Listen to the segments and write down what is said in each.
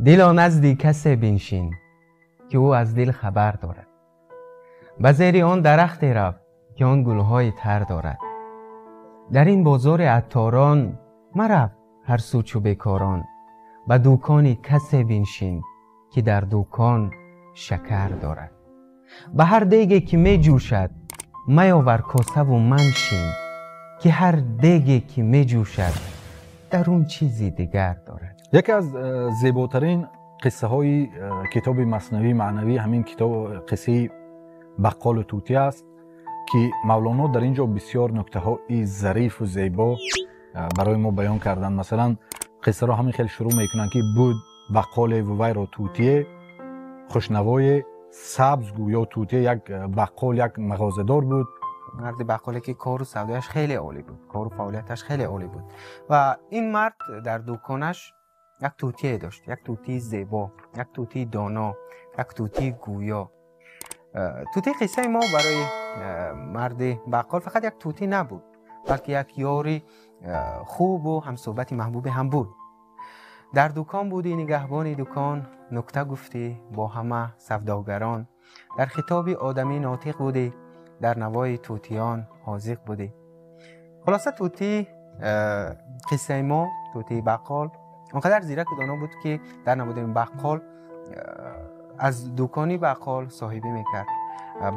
دلا نزد کسی بنشین که او از دل خبر دارد. به زیر آن درختی رو که آن گلهای تر دارد. در این بازار عطاران مرو هر سو چو بیکاران. به دکان کسی بنشین که در دکان شکر دارد. به هر دیگی که می جوشد میاور کاسه و منشین که هر دیگی که می جوشد در اون چیزی دیگر دارد. یکی از زیباترین قصه های کتاب مثنوی معنوی همین کتاب قصه بقال و طوطی است که مولانا در اینجا بسیار نکته های ظریف و زیبا برای ما بیان کردن. مثلا قصه را همین خیلی شروع میکنن که بود بقال و وی را طوطی خوشنوای سبز گویا طوطی یک بقال یک مغازه‌دار بود. مرد بقالی که کار و سودایش خیلی عالی بود، کار و فعالیتش خیلی عالی بود و این مرد در دکانش یک طوطی داشت، یک طوطی زیبا، یک طوطی دانا، یک طوطی گویا. طوطی قصه ما برای مرد بقال فقط یک طوطی نبود، بلکه یک یاری خوب و همصحبت محبوب هم بود. در دکان بودی نگهبان دکان، نکته گفتی با همه سوداگران. در خطاب آدمی ناطق بودی، در نوای طوطیان حاذق بودی. خلاصه طوطی قصه ما، طوطی بقال اونقدر زیرک و دانا بود که در نبودن بقال از دکانی بقال صاحبی میکرد،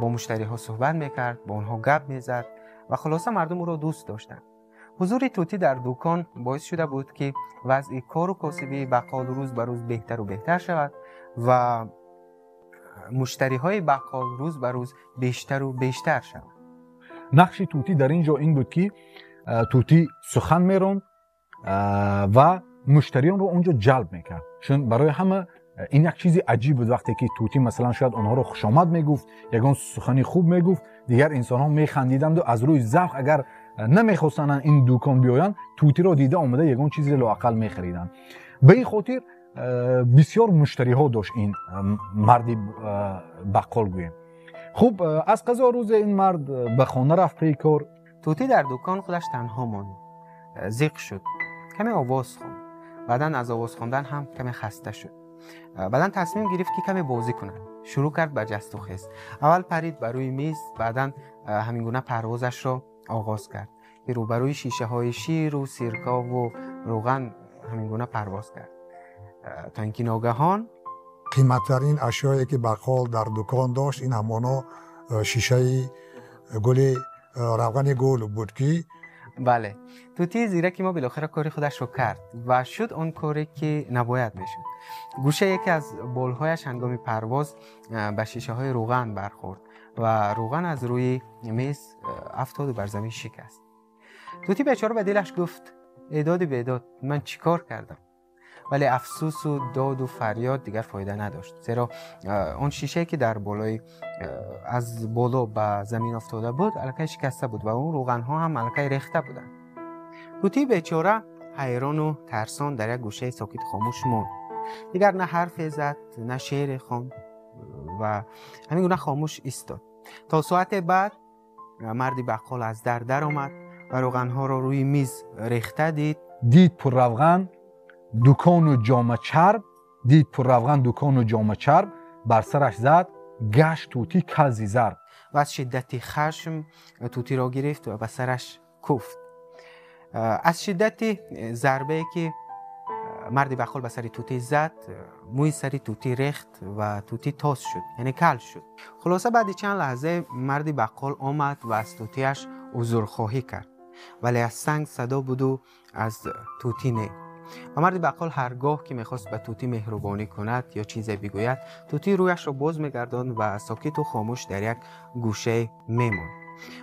با مشتری ها صحبت میکرد، با اونها گپ میزد و خلاصه مردم او را دوست داشتند. حضور طوطی در دکان باعث شده بود که وضع کار و کاسبی بقال روز به روز بهتر و بهتر شود و مشتری های بقال روز به روز بیشتر و بیشتر شود. نقش طوطی در اینجا این بود که طوطی سخن میراند و مشتریان رو اونجا جلب میکرد. چون برای همه این یک چیزی عجیب بود وقتی که طوطی مثلا شاید اونها رو خوش آمد میگفت، یگان سخنی خوب میگفت، دیگر انسان ها میخندیدند و از روی ذوق اگر نمیخواستن این دکان بیاین طوطی رو دیده آمده یگان چیزی لااقل میخریدن. به این خاطر بسیار مشتری ها داشت این مردی بقال گویم. خب از قضا روز این مرد به خانه رفت پی کار. طوطی در دکان خودش تنها ماند، زیق شد، کمی آواز خواند. بعداً از آواز خواندن هم کمی خسته شد. بعداً تصمیم گرفت که کمی بازی کنه. شروع کرد به جست و خیز. اول پرید بر روی میز، بعداً همین گونه پروازش را آغاز کرد که روبروی شیشه های شیر و سیرکا و روغن همین گونه پرواز کرد تا اینکه ناگهان قیمتترین اشیایی که بقال در دکان داشت این همانا شیشه گل روغن گل بود که بله طوطی زیرکی ما بالاخره کاری خودش رو کرد و شد اون کاری که نباید میشد. گوشه یکی از بالهایش هنگام پرواز به شیشه های روغن برخورد و روغن از روی میز افتاد و بر زمین شکست. طوطی بیچاره به دلش گفت ای داد بیداد، من چیکار کردم؟ ولی افسوس و داد و فریاد دیگر فایده نداشت، زیرا اون شیشه که در بالای از بالا به زمین افتاده بود الکی شکسته بود و اون روغن ها هم الکی ریخته بودن. طوطی بیچاره حیران و ترسان در یک گوشه ساکت خاموش ماند. دیگر نه حرفی زد نه شعر خواند و همین گونه خاموش ایستاد. تا ساعت بعد مردی بقال از در آمد و روغن ها را روی میز ریخته دید پر روغن دکان و جام چرب، دید پر روغن دکان و جام چرب، بر سرش زد گشت طوطی کلزی ضرب. و از شدت خشم طوطی را گرفت و به سرش کوفت. از شدت ضربه که مرد بقال به سر طوطی زد موی سر طوطی ریخت و طوطی تاس شد، یعنی کل شد. خلاصه بعد چند لحظه مرد بقال آمد و از طوطیش عذرخواهی کرد، ولی از سنگ صدا بود و از طوطی نه. و مرد بقال هرگاه که میخواست به طوطی مهربانی کند یا چیزی بگوید طوطی رویش را باز میگرداند و ساکت و خاموش در یک گوشه میماند.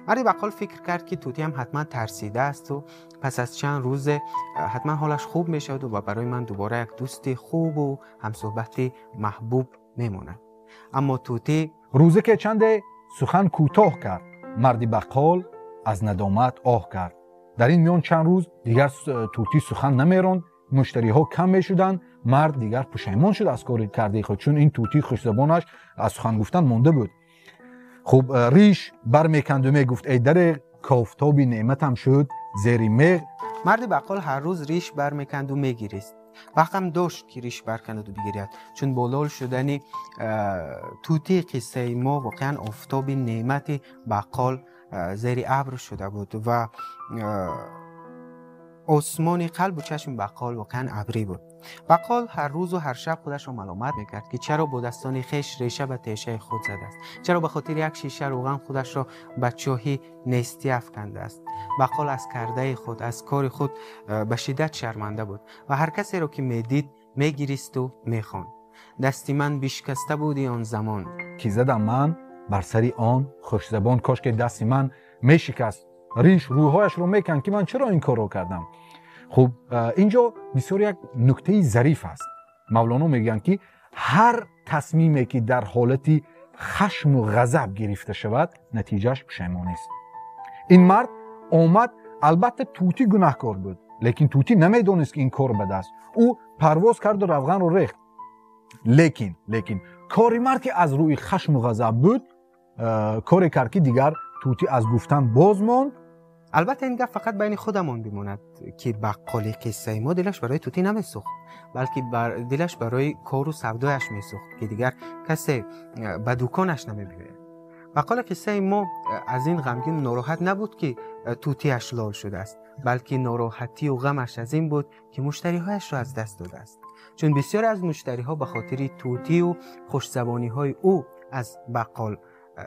مرد بقال فکر کرد که طوطی هم حتما ترسیده است و پس از چند روز حتما حالش خوب میشود و برای من دوباره یک دوست خوب و همصحبت محبوب میماند. اما طوطی روزی که چند سخن کوتاه کرد، مرد بقال از ندامت آه کرد. در این میان چند روز دیگر طوطی سخن نمیراند، مشتری ها کم میشدند، مرد دیگر پشیمان شد از کار کرده خود، چون این طوطی خوشزبانش از سخن گفتن مانده بود. خب ریش برمیکند و میگفت ای در کافتاب نعمتم شد زیر میغ. مرد بقال هر روز ریش برمیکند و میگریست وقتم داشت که ریش برکند و بگیرد، چون بلال شدن توتی قصه ما واقعا آفتاب نعمت بقال زیر ابر شده بود و آسمان قلب و چشم بقال واقعا ابری بود. بقال هر روز و هر شب خودش را ملامت میکرد که چرا با دستان خویش ریشه به تیشه خود زده است، چرا به خاطر یک شیشه روغن خودش را به چاهی نیستی افکنده است. بقال از کرده خود، از کار خود به شدت شرمنده بود و هر کسی را که میدید میگریست و میخواند. دستی من بشکسته بودی آن زمان که زدم من بر سری آن خوش زبان. کاش که دستی من میشکست، ریش روحایش رو میکن که من چرا این کار رو کردم. خب اینجا بسیار یک نکته ظریف است. مولانا میگن که هر تصمیمی که در حالتی خشم و غضب گرفته شود نتیجهش پشیمانی است. این مرد آمد، البته توتی گناهکار بود، لیکن توتی نمیدونست که این کار بد است. او پرواز کرد و روغن رو ریخت. لیکن کاری مرد که از روی خشم و غضب بود، کاری کرد که دیگر توتی از گفتن باز ماند. البته این گفت فقط بین خودمان بماند که بقال قصه ما دلش برای توتی نمیسوخت، بلکه دلش برای کار و سودایش میسوخت که دیگر کسی به دکانش نمیبیاید. بقال قصه ما از این غمگین ناراحت نبود که توتیش لال شده است، بلکه ناراحتی و غمش از این بود که مشتریهایش را از دست داده است، چون بسیار از مشتریها به خاطر توتی و خوشزبانی های او از بقال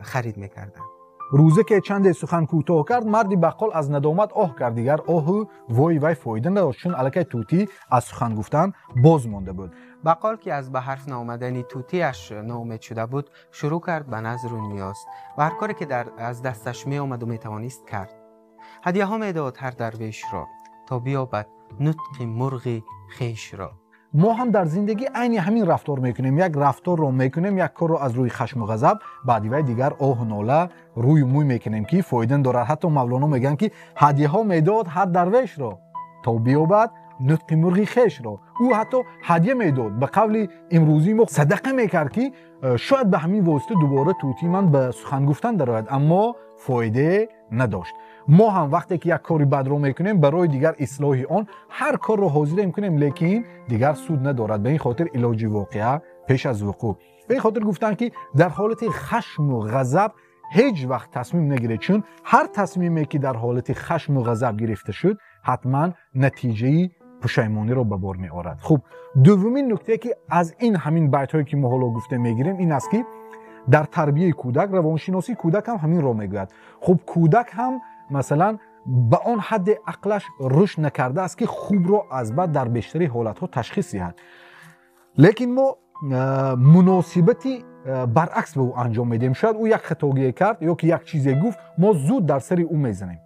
خرید میکردند. روزه که چند سخن کوتاه کرد، مردی بقال از ندامت آه کرد. دیگر آه وای فایده نداشت، چون الکی توتی از سخن گفتن باز مانده بود. بقال که از به حرف نآمدنی توتیش ناامید شده بود، شروع کرد به نظر و نیاز و هر کاری که از دستش می آمد و می توانست کرد. هدیه ها می داد هر درویش را تا بیابد نطق مرغ خویش را. ما هم در زندگی عین همین رفتار میکنیم. یک رفتار رو میکنیم، یک کار رو از روی خشم و غضب، بعدی دیگر آه و ناله روی موی میکنیم که فایده نداره. حتی مولانا میگن که هدیه ها میداد هر درویش را تا بیابد نطق مرغ خویش را. او حتی هدیه میداد، به قول امروزی ما صدقه میکرد که شاید به همین واسطه دوباره توتی من به سخن گفتن درآید، اما فایده نداشت. ما هم وقتی که یک کاری بد رو میکنیم، برای دیگر اصلاح آن هر کار رو حاضر میکنیم، لیکن دیگر سود ندارد. به این خاطر علاج واقعه پیش از وقوع. به این خاطر گفتن که در حالت خشم و غضب هیچ وقت تصمیم نگیرید، چون هر تصمیمی که در حالت خشم و غضب گرفته شد حتما نتیجه پشیمانی رو به بار می آورد. خب دومین نکته که از این همین بیت هایی که ما حالا گفته میگیریم این است که در تربیت کودک، روانشناسی کودک هم همین رو میگوید. خب کودک هم مثلا به آن حد عقلش رشد نکرده است که خوب رو از بد در بیشتری حالت ها تشخیص دهد، لیکن ما مناسبتی برعکس به او انجام میدیم. شاید او یک خطاگی کرد یا که یک چیزی گفت، ما زود در سر او میزنیم.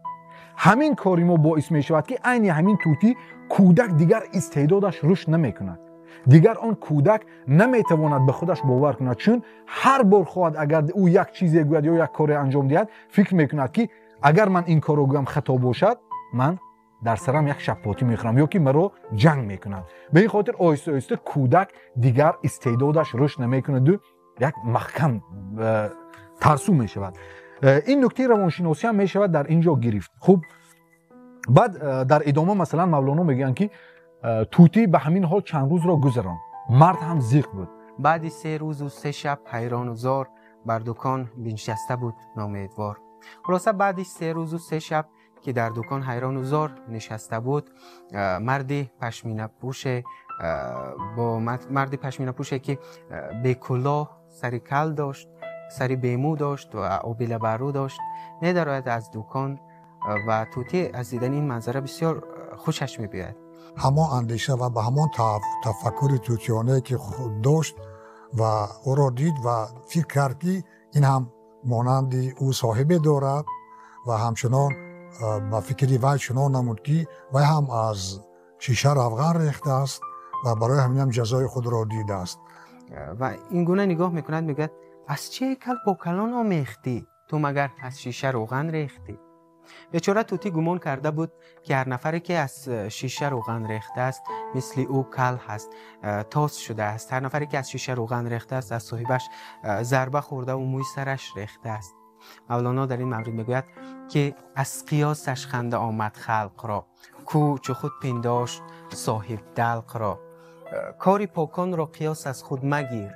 همین کاری ما باعث می شود که عین همین توتی کودک دیگر استعدادش رشد نمیکند. دیگر آن کودک نمیتواند به خودش باور کند، چون هر بار خواهد اگر او یک چیزی گوید یا یک کاری انجام دهد، فکر میکند که اگر من این کارو گویم خطا باشد، من در سرم یک شپاتی میخورم یا که مرا جنگ میکنند. به این خاطر آهسته آهسته کودک دیگر استعدادش رشد نمیکند و یک محکم ترسو میشود. این نکته روانشناسی هم میشود در اینجا گرفت. خب بعد در ادامه مثلا مولانا میگن که توتی به همین حال چند روز را گذراند. مرد هم زیغ بود. بعد 3 روز و 3 شب حیران و زار بر دکان بنشسته بود ناامیدوار. خلاصه بعد 3 روز و 3 شب که در دکان حیران و زار نشسته بود، مردی پشمینه پوشه که به کلاه سری کل داشت، سری بیمو داشت و آبیله برو داشت، می‌دراید از دکان و توتی از دیدن این منظره بسیار خوشش می‌بیاید. همان اندیشه و به همان تفکر توتیانه که خود داشت و او را دید و فکر کرد که این هم مانند او صاحبه دارد و همچنان با فکری وی چنان نمود که وی هم از شیشه روغن ریخته است و برای همین هم جزای خود را دیده است. و این گونه نگاه میکند، میگه از چه کل با کلان آمیختی؟ تو مگر از شیشه روغن ریختی؟ بیچاره توتی گمان کرده بود که هر نفری که از شیشه روغن ریخته است مثل او کل هست، تاس شده است. هر نفری که از شیشه روغن ریخته است از صاحبش ضربه خورده و موی سرش ریخته است. مولانا در این مورد میگوید که از قیاسش خنده آمد خلق را، کو چو خود پنداشت صاحب دلق را. کاری پاکان را قیاس از خود مگیر،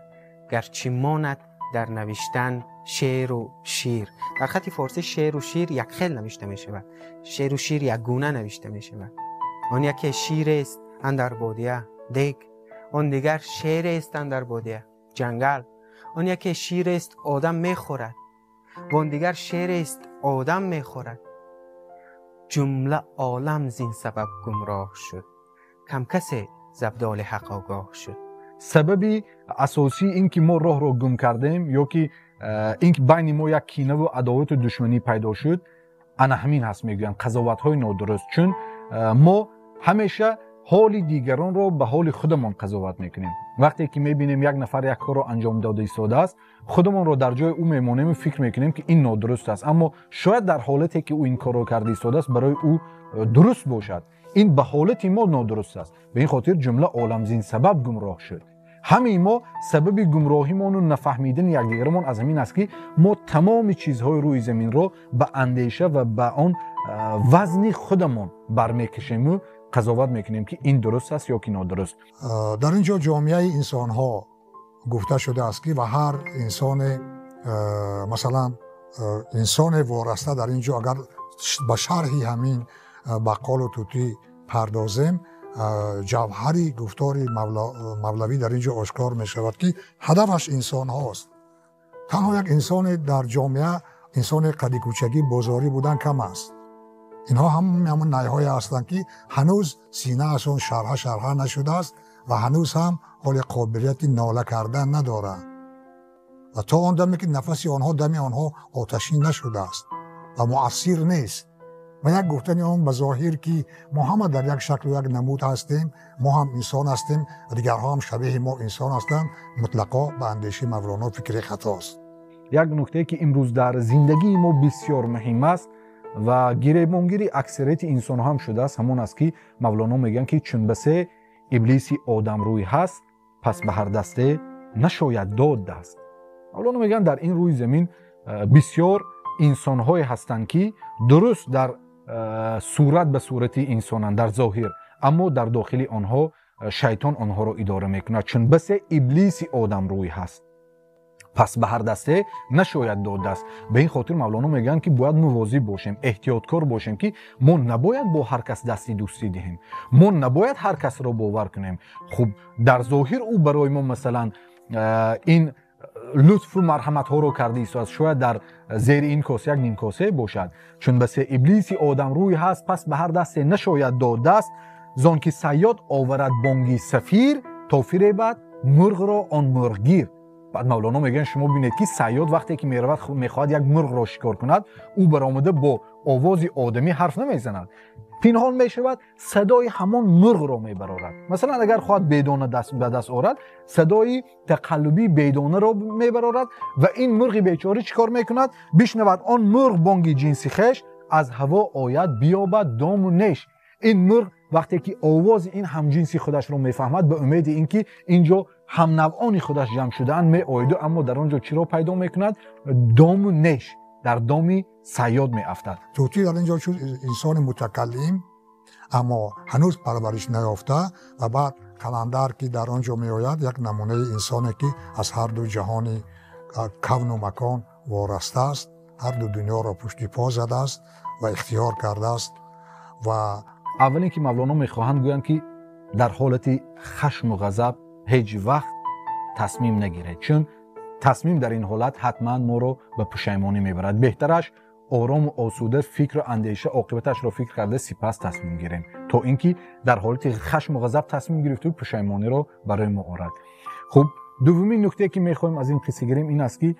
گرچه ماند در نوشتن شعر و شیر. در خط فارسی شعر و شیر یک خیل نوشته می شود. شعر و شیر یک گونه نوشته می شود. آن یکی شیر است اندر بادیه دیگ، آن دیگر شعر است اندر بادیه جنگل. آن یکی شیر است آدم می خورد و آن دیگر شعر است آدم می خورد. جمله عالم زین سبب گمراه شد، کم کسی زبدال حق آگاه شد. سببی اساسی این که ما راه رو گم کردیم یا که این که بین ما یک کینه و عداوت و دشمنی پیدا شد، انا همین هست میگوین قضاوت های نادرست. چون ما همیشه حال دیگران رو به حال خودمان قضاوت میکنیم. وقتی که میبینیم یک نفر یک کار رو انجام داده ایستاده است، خودمان رو در جای او میمونیم و فکر میکنیم که این نادرست است، اما شاید در حالتی که او این کار رو کرده ایستاده است برای او درست باشد. این به حالت ما نادرست است. به این خاطر جمله عالم زین سبب گمراه شد. همه ما سبب گمراهیمان و نفهمیدن یکدیگرمان از همین است که ما تمام چیزهای روی زمین رو به اندیشه و به آن وزن خودمان برمیکشیم و قضاوت میکنیم که این درست است یا که نادرست. در اینجا جامعه انسان ها گفته شده است که و هر انسان مثلا انسان وارسته در اینجا اگر به شرحی همین بقال و توتی پردازیم، جوهری گفتار مولوی در اینجا آشکار می شود که هدفش انسان هاست. تنها یک انسان در جامعه انسان قدی کوچکی بازاری بودن کم است. اینها همون نیهای هستند که هنوز سینه اشون شرح نشده است و هنوز هم حال قابلیت ناله کردن ندارند و تا آن دمی که نفس آنها دم آنها آتشین نشده است و مؤثر نیست. و یک گفتن اون به ظاهر که ما هم در یک شکل و یک نمود هستیم، ما هم انسان هستیم و دیگرها هم شبیه ما انسان هستند، مطلقا به اندیشه مولانا فکر خطاست. یک نکته که امروز در زندگی ما بسیار مهم است و گریبانگیری اکثریت انسان هم شده است، همون است که مولانا میگن که چون بسه ابلیسی آدم روی هست، پس به هر دسته نشاید داد دست. مولانا میگن در این روی زمین بسیار انسان های هستند که درست در صورت به صورت انسانند در ظاهر، اما در داخل آنها شیطان آنها را اداره میکنه. چون بس ابلیسی آدم روی هست، پس به هر دسته نشاید داد دست. به این خاطر مولانا میگن که باید مواظب باشیم، احتیاطکار باشیم که ما نباید با هر کس دستی دوستی دهیم، ما نباید هر کس را باور کنیم. خب در ظاهر او برای ما مثلا این لطف و مرحمت ها رو کرده است، شاید در زیر این کاسه یک نیم کاسه باشد. چون بس ابلیسی آدم روی هست، پس به هر دسته نشاید داد دست. زان که صیاد آورد بانگی سفیر، تا فریبد مرغ را آن مرغ گیر. بعد مولانا میگن شما ببینید که صیاد وقتی که میخواد یک مرغ را شکار کند، او برآمده با آواز آدمی حرف نمیزند، پنهان میشود، صدای همان مرغ را میبرارد. مثلا اگر خواهد بیدانه به دست آورد، صدای تقلبی بیدانه را میبرارد و این مرغ بیچاره چیکار میکند؟ بشنود آن مرغ بانگی جنسی خش، از هوا آید بیابد دام و نیش. این مرغ وقتی که آواز این همجنسی خودش رو میفهمد، به امید اینکه اینجا هم نوعان خودش جمع شدن می آید، اما در آنجا چی را پیدا میکند؟ دام و نیش، در دامی صیاد می افتد. توتی در اینجا شد انسان متکلم اما هنوز پرورش نیافته و بعد قلندر که در آنجا می آید یک نمونه انسانی که از هر دو جهان کون و مکان وارسته است، هر دو دنیا را پشت پا زده است و اختیار کرده است. و اولین که مولانا میخواهند گویند که در حالت خشم و غضب هیچ وقت تصمیم نگیرید، چون تصمیم در این حالت حتما ما رو به پشیمانی میبرد. بهترش آرام و آسوده فکر و اندیشه عاقبتش را فکر کرده سپس تصمیم گیریم، تا اینکه در حالت خشم و غضب تصمیم گرفته و پشیمانی را برای ما آورد. خب دومین نکته که میخوایم از این قصه گیریم این است که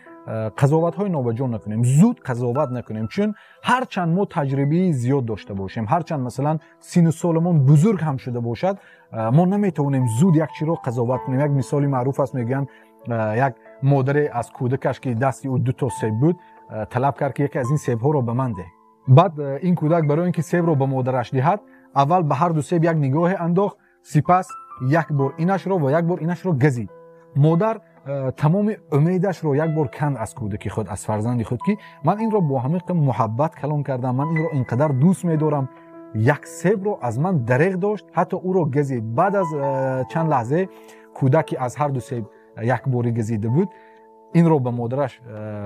قضاوت های نابجا نکنیم، زود قضاوت نکنیم. چون هرچند ما تجربه زیاد داشته باشیم، هرچند مثلا سن و سالمون بزرگ هم شده باشد، ما نمیتونیم زود یک چیز رو قضاوت کنیم. یک مثال معروف است، میگن یک مادر از کودکش که دستی او 2 سیب بود طلب کرد که یکی از این سیب ها رو به من ده. بعد این کودک برای اینکه سیب رو به مادرش دهد، اول به هر 2 سیب یک نگاه انداخت، سپس یک بار اینش رو و یک بار اینش رو گزید. مادر تمام امیدش رو یک بار کند از کودک خود، از فرزند خود، که من این رو با همه محبت کلام کردم، من این رو اینقدر دوست می‌دارم، یک سیب رو از من دریغ داشت، حتی او رو گزید. بعد از چند لحظه کودکی از هر دو سیب یک باری گزیده بود، این رو به مادرش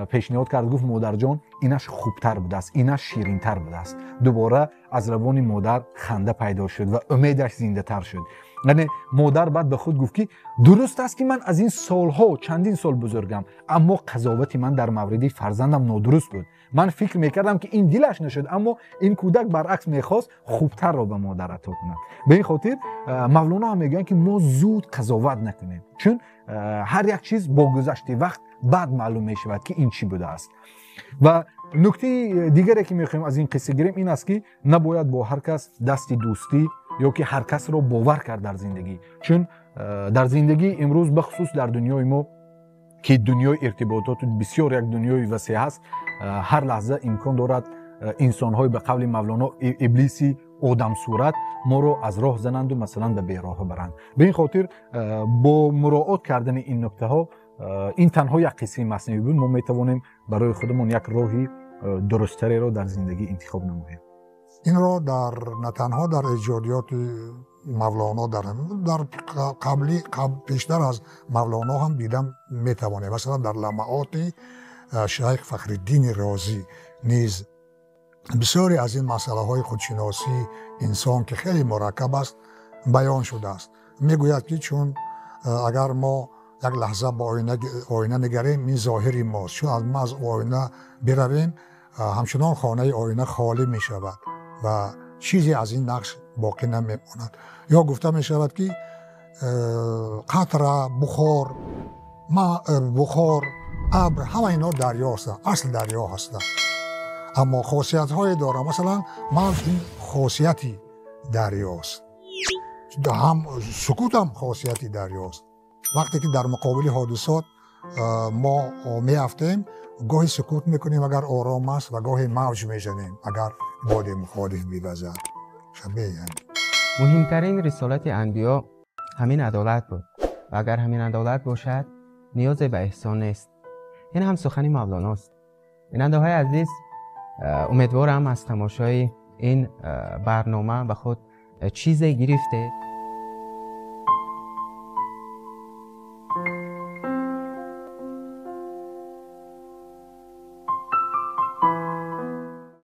پیشنهاد کرد، گفت مادر جان اینش خوبتر بوده است، اینش شیرینتر بوده است. دوباره از روان مادر خنده پیدا شد و امیدش زنده تر شد. یعنی مادر بعد به خود گفت که درست است که من از این سالها چندین سال بزرگم، اما قضاوت من در مورد فرزندم نادرست بود. من فکر میکردم که این دلش نشد، اما این کودک برعکس میخواست خوبتر را به مادر عطا کند. به این خاطر مولانا هم میگن که ما زود قضاوت نکنیم، چون هر یک چیز با گذشت وقت بعد معلوم میشود که این چی بوده است. و نکته دیگری که میخوایم از این قصه گیریم این است که نباید با هر کس دست دوستی یا که هر کس رو باور کرد در زندگی، چون در زندگی امروز بخصوص در دنیای ما که دنیای ارتباطات بسیار یک دنیای وسیع است، هر لحظه امکان دارد انسان‌های به قول مولانا ابلیسی آدم صورت ما رو از راه زنند و مثلا به بیراه برند. به این خاطر با مراعات کردن این نکته ها، این تنها یک قصه مصنوی بود، ما میتوانیم برای خودمون یک راهی درستری رو در زندگی انتخاب نماییم. این رو نه تنها در ایجادیات مولانا در پیشتر از مولانا هم دیدم میتوانه. مثلا در لمعات شیخ فخرالدین رازی نیز بسیاری از این مسئله های خودشناسی انسان که خیلی مرکب است بیان شده است. میگوید که چون اگر ما یک لحظه با آینه نگریم این ظاهری ماست، چون از ما از آینه برویم همچنان خانه آینه خالی می شود و چیزی از این نقش باقی نمی ماند. یا گفته می شود که قطره، بخار، ابر، همه اینا دریا هستند، اصل دریا هستند، اما خاصیت های داره. مثلا موج خاصیتی دریاست، هم سکوت هم خاصیتی دریاست. وقتی که در مقابل حادثات ما میافتیم، گاهی سکوت میکنیم اگر آرام است و گاهی موج میزنیم اگر باد مخالف میوزد. شبیه یعنی مهمترین رسالت انبیا همین عدالت بود و اگر همین عدالت باشد نیاز به احسان نیست. این هم سخنی مولاناست. بیننده های عزیز، امیدوارم از تماشای این برنامه به خود چیزی گرفته